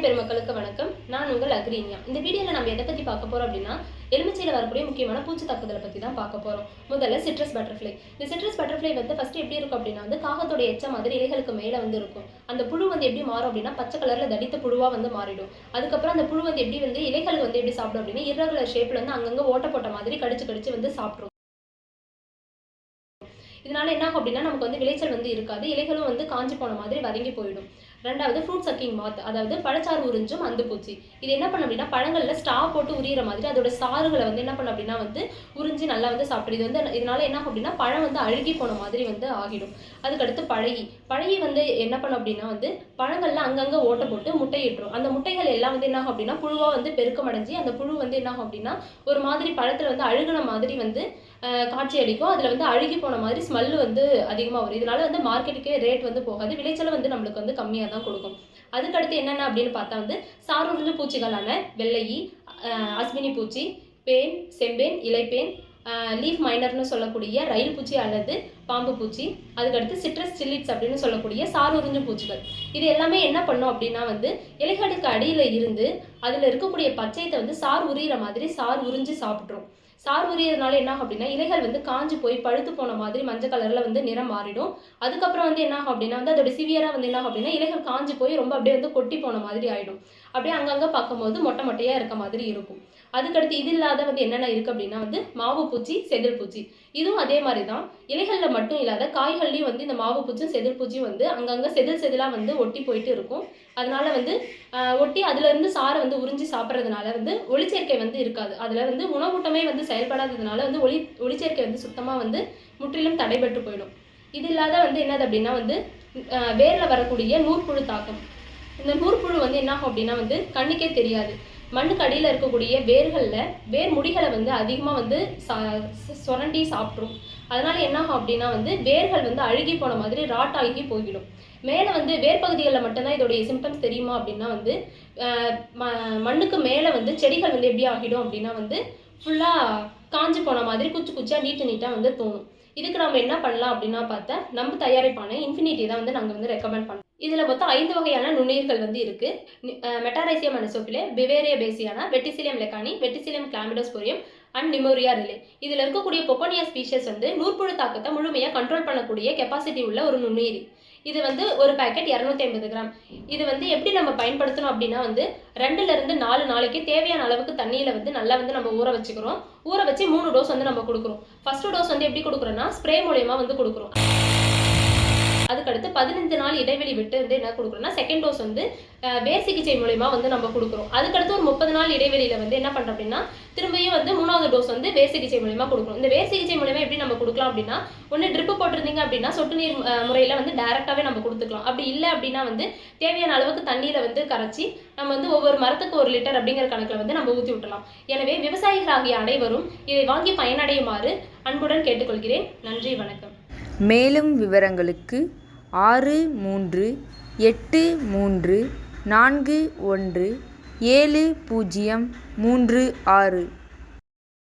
பெருமக்களுக்கு வணக்கம். நான் உங்கள் அக்ரீனியா. இந்த வீடியோவில் நம்ம எதை பற்றி பார்க்க போகிறோம் அப்படின்னா, எலுமிச்சையில் வரக்கூடிய முக்கியமான பூச்சி தாக்குதலை பற்றி தான் பார்க்க போகிறோம். முதல்ல சிட்ரஸ் பட்டர்ஃப்ளை. இந்த சிட்ரஸ் பட்டர்ஃப்ளை வந்து ஃபஸ்ட்டு எப்படி இருக்கும் அப்படின்னா காகத்தோட எச்ச மாதிரி இலைகளுக்கு மேலே இருக்கும். அந்த புழு எப்படி மாறும் அப்படின்னா பச்சை கலரில் தடித்த புழுவாக மாறிடும். அதுக்கப்புறம் அந்த புழு எப்படி இலைகள் எப்படி சாப்பிடும் அப்படின்னா இரகுலர் ஷேப்பில் அங்கங்கே ஓட்ட போட்ட மாதிரி கடிச்சு சாப்பிடும். இதனால என்ன ஆகும் அப்படின்னா நமக்கு விளைச்சல் இருக்காது. இலைகளும் காஞ்சி போன மாதிரி வதங்கி போயிடும். ரெண்டாவது ஃப்ரூட் சக்கிங் மாத், அதாவது பழச்சாறு உறிஞ்சும் அந்துப்பூச்சி. இது என்ன பண்ணும் அப்படின்னா பழங்களில் ஸ்டா போட்டு உரியிற மாதிரி அதோட சாறுகளை என்ன பண்ணும் அப்படின்னா உறிஞ்சி நல்லா சாப்பிடுது. இதனால என்ன ஆகும் அப்படின்னா பழம் அழுகி போன மாதிரி ஆகிடும். அதுக்கடுத்து பழகி என்ன பண்ணும் அப்படின்னா பழங்கள்ல அங்கங்கே ஓட்ட போட்டு முட்டையிட்டுரும். அந்த முட்டைகள் எல்லாம் என்ன ஆகும் அப்படின்னா புழுவா பெருக்கம் அடைஞ்சி அந்த புழு என்ன ஆகும் அப்படின்னா ஒரு மாதிரி பழத்துல அழுகுன மாதிரி காட்சி அளிக்கும். அதுல அழுகி போன மாதிரி ஸ்மெல்லு அதிகமாக வரும். இதனால மார்க்கெட்டுக்கே ரேட் போகாது. விளைச்சலும் நம்மளுக்கு கம்மியாக தான் கொடுக்கும். அதுக்கடுத்து என்னென்ன அப்படின்னு பார்த்தா சாருறிஞ்ச பூச்சிகளான வெள்ளையி, அஸ்வினி பூச்சி, பேன், செம்பேன், இலைப்பேன், லீஃப் மைனர்னு சொல்லக்கூடிய ரயில் பூச்சி அல்லது பாம்பு பூச்சி, அதுக்கடுத்து சிட்ரஸ் சில்லிட்ஸ் அப்படின்னு சொல்லக்கூடிய சாருறிஞ்ச பூச்சிகள். இது எல்லாமே என்ன பண்ணும் அப்படின்னா இலைகளுக்கு அடியில் இருந்து அதில் இருக்கக்கூடிய பச்சையத்தை சார் உரியிற மாதிரி சார் உறிஞ்சு சாப்பிட்ரும். சார் உரியதுனால என்ன ஆகும் அப்படின்னா இலைகள் காஞ்சி போய் பழுத்து போன மாதிரி மஞ்சள் கலர்ல நிறம் மாறிடும். அதுக்கப்புறம் என்ன ஆகும் அப்படின்னா அதோட சிவியரா என்ன ஆகும் அப்படின்னா இலைகள் காஞ்சி போய் ரொம்ப அப்படியே கொட்டி போன மாதிரி ஆயிடும். அப்படியே அங்கங்க பார்க்கும்போது மொட்டை மொட்டையா இருக்க மாதிரி இருக்கும். அதுக்கடுத்து இது இல்லாத என்னென்ன இருக்கு அப்படின்னா மாவு பூச்சி, செதில் பூச்சி. இதுவும் அதே மாதிரி தான். இலைகள்ல மட்டும் இல்லாத காய்கள்லையும் இந்த மாவு பூச்சும் செதில் பூச்சியும் அங்கங்க செதிலா ஒட்டி போயிட்டு இருக்கும். அதனால ஒட்டி அதுல இருந்து சாரை உறிஞ்சி சாப்பிட்றதுனால ஒளிச்சேர்க்கை இருக்காது. அதுல உணவூட்டமே செயல்படாததுனால ஒளிச்சேர்க்கை சுத்தமா முற்றிலும் தடைபட்டு போயிடும். இது இல்லாத என்னது அப்படின்னா வேர்ல வரக்கூடிய நூற்புழு தாக்கம். இந்த நூற்புழு என்ன ஆகும் அப்படின்னா கண்ணுக்கே தெரியாது. மண்ணுக்கு அடியில் இருக்கக்கூடிய வேர் முடிகளை அதிகமாக சுரண்டி சாப்பிட்ரும். அதனால என்ன ஆகும் அப்படின்னா வேர்கள் அழுகி போன மாதிரி ராட் ஆகி போய்விடும். மேலே வேர் பகுதிகளில் மட்டும்தான் இதோடைய சிம்டம்ஸ் தெரியுமா அப்படின்னா மண்ணுக்கு மேலே செடிகள் எப்படி ஆகிடும் அப்படின்னா ஃபுல்லாக காஞ்சி போன மாதிரி குச்சியா நீட்டாக தோணும். இதுக்கு நம்ம என்ன பண்ணலாம் அப்படின்னா பார்த்தா நம்ம தயாரிப்பான இன்ஃபினிட்டி தான் நாங்கள் ரெக்கமெண்ட் பண்ணுறோம். இதில் மொத்தம் 5 வகையான நுண்ணுயிர்கள் இருக்கு. Metarhizium anisopliae, Beauveria bassiana, Verticillium lecanii, Verticillium chlamydosporium and Nomuraea rileyi. இதில் இருக்கக்கூடிய பொக்கோனியா ஸ்பீஷஸ் நூற்புழு தாக்கத்தை முழுமையாக கண்ட்ரோல் பண்ணக்கூடிய கெப்பாசிட்டி உள்ள ஒரு நுண்ணுயிரி. இது ஒரு பேக்கெட் 250 கிராம். இது எப்படி நம்ம பயன்படுத்தணும் அப்படின்னா 2 to 4 நாளைக்கு தேவையான அளவுக்கு தண்ணியில் நல்லா நம்ம ஊற வச்சுக்கிறோம். ஊற வச்சு 3 டோஸ் நம்ம கொடுக்குறோம். ஃபர்ஸ்ட் டோஸ் எப்படி கொடுக்குறோன்னா ஸ்ப்ரே மூலயமா கொடுக்குறோம். அதுக்கடுத்து 15 நாள் இடைவெளி விட்டு என்ன கொடுக்குறோம்னா செகண்ட் டோஸ் வேர் சிகிச்சை மூலயமா நம்ம கொடுக்குறோம். அதுக்கடுத்து ஒரு 30 நாள் இடைவெளியில் என்ன பண்ணுறோம் அப்படின்னா திரும்பியும் 3வது டோஸ் வேர் சிகிச்சை மூலயமா கொடுக்குறோம். இந்த வேர் சிகிச்சை மூலயமா எப்படி நம்ம கொடுக்கலாம் அப்படின்னா ஒன்று ட்ரிப்பு போட்டிருந்தீங்க அப்படின்னா சொட்டு நீர் முறையில் டைரெக்டாகவே நம்ம கொடுத்துக்கலாம். அப்படி இல்லை அப்படின்னா தேவையான அளவுக்கு தண்ணியில் கரைச்சி நம்ம ஒவ்வொரு மரத்துக்கு 1 லிட்டர் அப்படிங்கிற கணக்கில் நம்ம ஊற்றி விட்டலாம். எனவே விவசாயிகளாகிய அனைவரும் இதை வாங்கி பயனடையுமாறு அன்புடன் கேட்டுக்கொள்கிறேன். நன்றி, வணக்கம். மேலும் விவரங்களுக்கு 6383417036